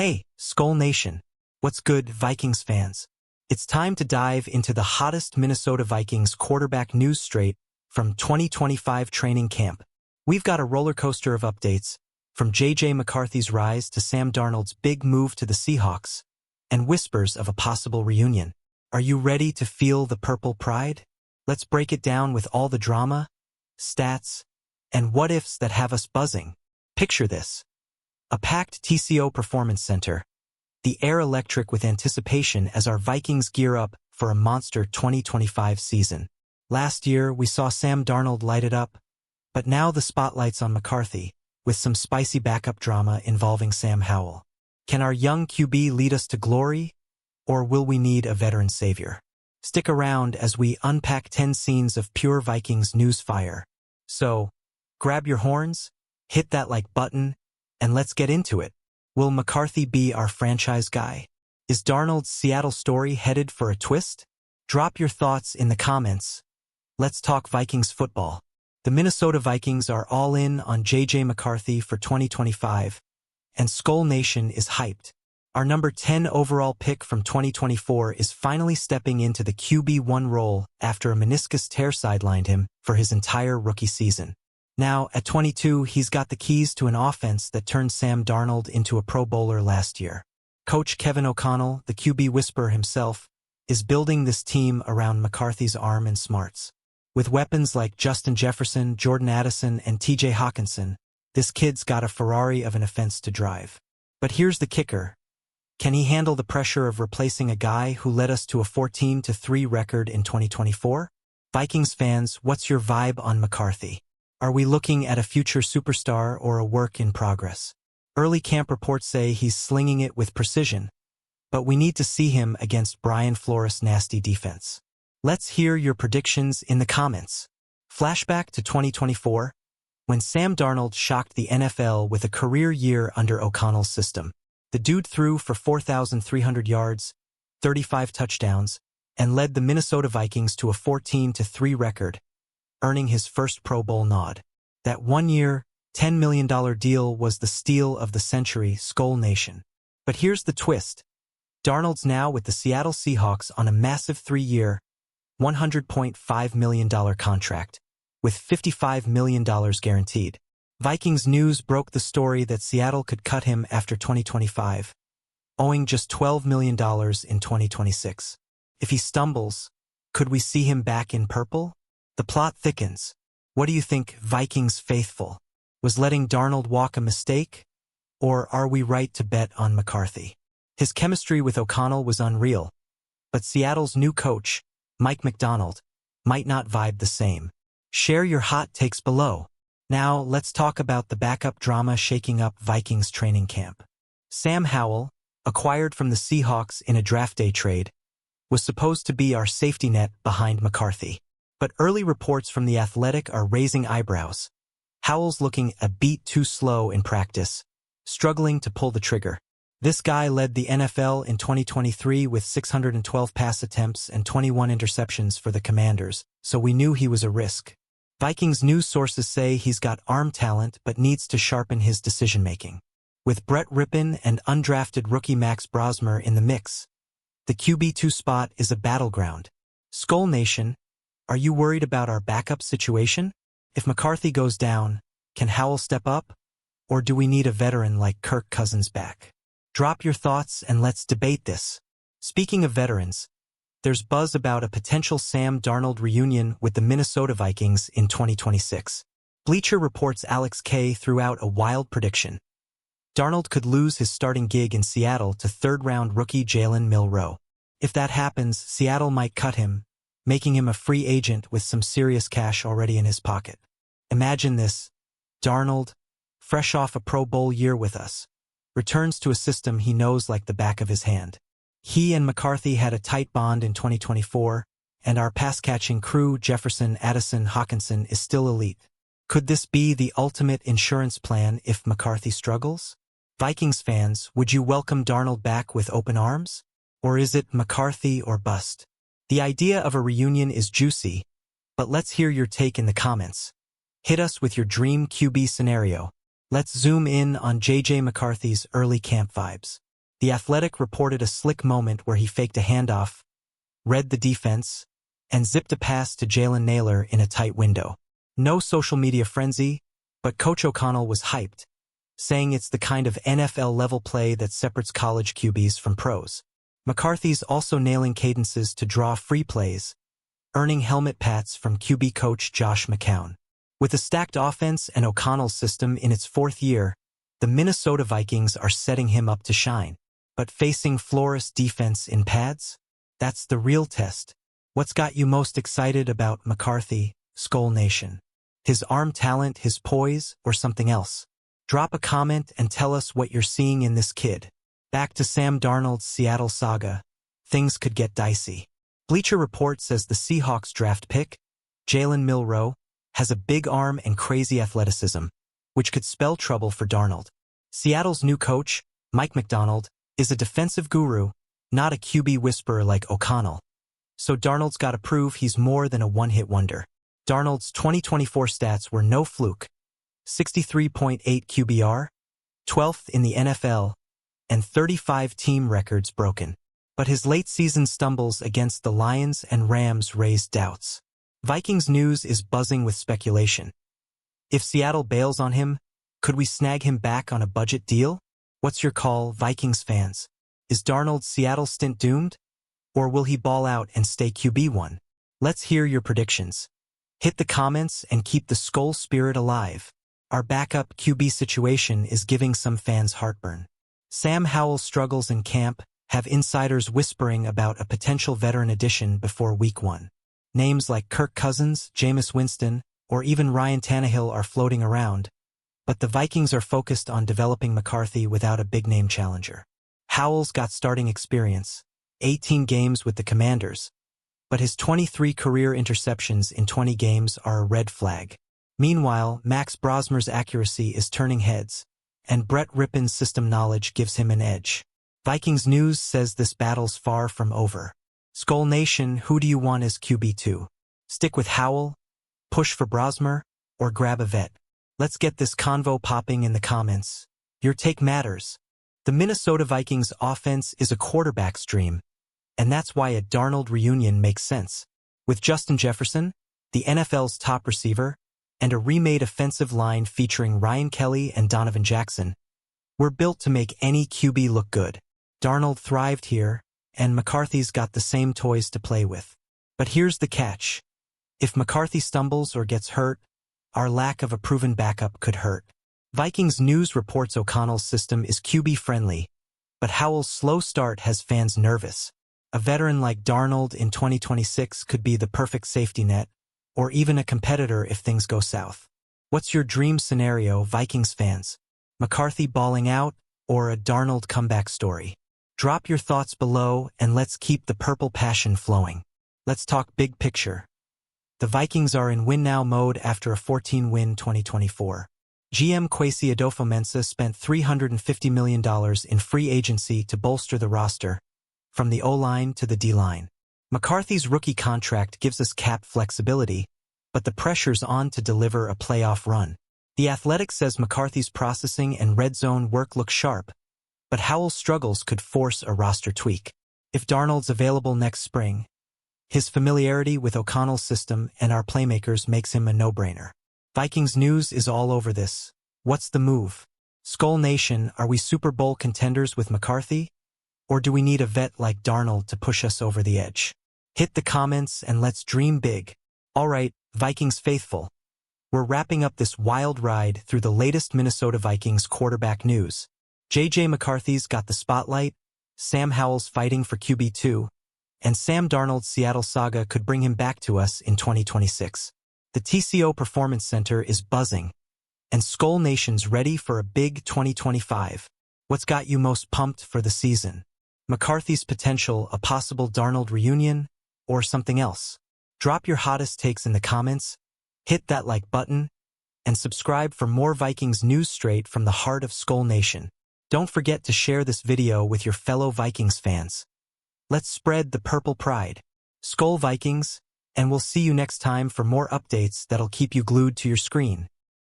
Hey, SKOL Nation. What's good, Vikings fans? It's time to dive into the hottest Minnesota Vikings quarterback news straight from 2025 training camp. We've got a roller coaster of updates, from McCarthy's rise to Sam Darnold's big move to the Seahawks, and whispers of a possible reunion. Are you ready to feel the purple pride? Let's break it down with all the drama, stats, and what-ifs that have us buzzing. Picture this. A packed TCO Performance Center, the air electric with anticipation as our Vikings gear up for a monster 2025 season. Last year, we saw Sam Darnold light it up, but now the spotlight's on McCarthy, with some spicy backup drama involving Sam Howell. Can our young QB lead us to glory, or will we need a veteran savior? Stick around as we unpack 10 scenes of pure Vikings news fire. So, grab your horns, hit that like button, and let's get into it. Will McCarthy be our franchise guy? Is Darnold's Seattle story headed for a twist? Drop your thoughts in the comments. Let's talk Vikings football. The Minnesota Vikings are all in on McCarthy for 2025, and SKOL Nation is hyped. Our number 10 overall pick from 2024 is finally stepping into the QB1 role after a meniscus tear sidelined him for his entire rookie season. Now, at 22, he's got the keys to an offense that turned Sam Darnold into a Pro Bowler last year. Coach Kevin O'Connell, the QB whisperer himself, is building this team around McCarthy's arm and smarts. With weapons like Justin Jefferson, Jordan Addison, and TJ Hawkinson, this kid's got a Ferrari of an offense to drive. But here's the kicker. Can he handle the pressure of replacing a guy who led us to a 14-3 record in 2024? Vikings fans, what's your vibe on McCarthy? Are we looking at a future superstar or a work in progress? Early camp reports say he's slinging it with precision, but we need to see him against Brian Flores' nasty defense. Let's hear your predictions in the comments. Flashback to 2024, when Sam Darnold shocked the NFL with a career year under O'Connell's system. The dude threw for 4,300 yards, 35 touchdowns, and led the Minnesota Vikings to a 14-3 record, earning his first Pro Bowl nod. That one-year, $10 million deal was the steal of the century, SKOL Nation. But here's the twist. Darnold's now with the Seattle Seahawks on a massive 3-year, $100.5 million contract, with $55 million guaranteed. Vikings News broke the story that Seattle could cut him after 2025, owing just $12 million in 2026. If he stumbles, could we see him back in purple? The plot thickens. What do you think, Vikings faithful? Was letting Darnold walk a mistake? Or are we right to bet on McCarthy? His chemistry with O'Connell was unreal, but Seattle's new coach, Mike Macdonald, might not vibe the same. Share your hot takes below. Now, let's talk about the backup drama shaking up Vikings training camp. Sam Howell, acquired from the Seahawks in a draft day trade, was supposed to be our safety net behind McCarthy. But early reports from The Athletic are raising eyebrows. Howell's looking a beat too slow in practice, struggling to pull the trigger. This guy led the NFL in 2023 with 612 pass attempts and 21 interceptions for the Commanders, so we knew he was a risk. Vikings news sources say he's got arm talent but needs to sharpen his decision-making. With Brett Rippon and undrafted rookie Max Brosmer in the mix, the QB2 spot is a battleground. SKOL Nation, are you worried about our backup situation? If McCarthy goes down, can Howell step up? Or do we need a veteran like Kirk Cousins back? Drop your thoughts and let's debate this. Speaking of veterans, there's buzz about a potential Sam Darnold reunion with the Minnesota Vikings in 2026. Bleacher Report's Alex K threw out a wild prediction. Darnold could lose his starting gig in Seattle to third-round rookie Jalen Milroe. If that happens, Seattle might cut him, making him a free agent with some serious cash already in his pocket. Imagine this. Darnold, fresh off a Pro Bowl year with us, returns to a system he knows like the back of his hand. He and McCarthy had a tight bond in 2024, and our pass-catching crew, Jefferson, Addison, Hawkinson, is still elite. Could this be the ultimate insurance plan if McCarthy struggles? Vikings fans, would you welcome Darnold back with open arms? Or is it McCarthy or bust? The idea of a reunion is juicy, but let's hear your take in the comments. Hit us with your dream QB scenario. Let's zoom in on McCarthy's early camp vibes. The Athletic reported a slick moment where he faked a handoff, read the defense, and zipped a pass to Jalen Nailor in a tight window. No social media frenzy, but Coach O'Connell was hyped, saying it's the kind of NFL-level play that separates college QBs from pros. McCarthy's also nailing cadences to draw free plays, earning helmet pats from QB coach Josh McCown. With a stacked offense and O'Connell's system in its fourth year, the Minnesota Vikings are setting him up to shine. But facing Flores defense in pads? That's the real test. What's got you most excited about McCarthy, SKOL Nation? His arm talent, his poise, or something else? Drop a comment and tell us what you're seeing in this kid. Back to Sam Darnold's Seattle saga. Things could get dicey. Bleacher Report says the Seahawks draft pick, Jalen Milroe, has a big arm and crazy athleticism, which could spell trouble for Darnold. Seattle's new coach, Mike Macdonald, is a defensive guru, not a QB whisperer like O'Connell. So Darnold's got to prove he's more than a one-hit wonder. Darnold's 2024 stats were no fluke. 63.8 QBR, 12th in the NFL, and 35 team records broken. But his late-season stumbles against the Lions and Rams raised doubts. Vikings news is buzzing with speculation. If Seattle bails on him, could we snag him back on a budget deal? What's your call, Vikings fans? Is Darnold's Seattle stint doomed? Or will he ball out and stay QB1? Let's hear your predictions. Hit the comments and keep the SKOL spirit alive. Our backup QB situation is giving some fans heartburn. Sam Howell's struggles in camp have insiders whispering about a potential veteran addition before Week 1. Names like Kirk Cousins, Jameis Winston, or even Ryan Tannehill are floating around, but the Vikings are focused on developing McCarthy without a big-name challenger. Howell's got starting experience, 18 games with the Commanders, but his 23 career interceptions in 20 games are a red flag. Meanwhile, Max Brosmer's accuracy is turning heads, and Brett Rippon's system knowledge gives him an edge. Vikings News says this battle's far from over. SKOL Nation, who do you want as QB2? Stick with Howell, push for Brosmer, or grab a vet? Let's get this convo popping in the comments. Your take matters. The Minnesota Vikings offense is a quarterback's dream, and that's why a Darnold reunion makes sense. With Justin Jefferson, the NFL's top receiver, and a remade offensive line featuring Ryan Kelly and Donovan Jackson, we're built to make any QB look good. Darnold thrived here, and McCarthy's got the same toys to play with. But here's the catch. If McCarthy stumbles or gets hurt, our lack of a proven backup could hurt. Vikings News reports O'Connell's system is QB-friendly, but Howell's slow start has fans nervous. A veteran like Darnold in 2026 could be the perfect safety net, or even a competitor if things go south. What's your dream scenario, Vikings fans? McCarthy balling out, or a Darnold comeback story? Drop your thoughts below and let's keep the purple passion flowing. Let's talk big picture. The Vikings are in win-now mode after a 14-win 2024. GM Kwesi Adofo-Mensah spent $350 million in free agency to bolster the roster, from the O-line to the D-line. McCarthy's rookie contract gives us cap flexibility, but the pressure's on to deliver a playoff run. The Athletic says McCarthy's processing and red zone work look sharp, but Howell's struggles could force a roster tweak. If Darnold's available next spring, his familiarity with O'Connell's system and our playmakers makes him a no-brainer. Vikings News is all over this. What's the move? SKOL Nation, are we Super Bowl contenders with McCarthy? Or do we need a vet like Darnold to push us over the edge? Hit the comments and let's dream big. Alright, Vikings faithful. We're wrapping up this wild ride through the latest Minnesota Vikings quarterback news. J.J. McCarthy's got the spotlight, Sam Howell's fighting for QB2, and Sam Darnold's Seattle saga could bring him back to us in 2026. The TCO Performance Center is buzzing, and SKOL Nation's ready for a big 2025. What's got you most pumped for the season? McCarthy's potential, a possible Darnold reunion, or something else? Drop your hottest takes in the comments, hit that like button, and subscribe for more Vikings news straight from the heart of SKOL Nation. Don't forget to share this video with your fellow Vikings fans. Let's spread the purple pride. SKOL Vikings, and we'll see you next time for more updates that'll keep you glued to your screen.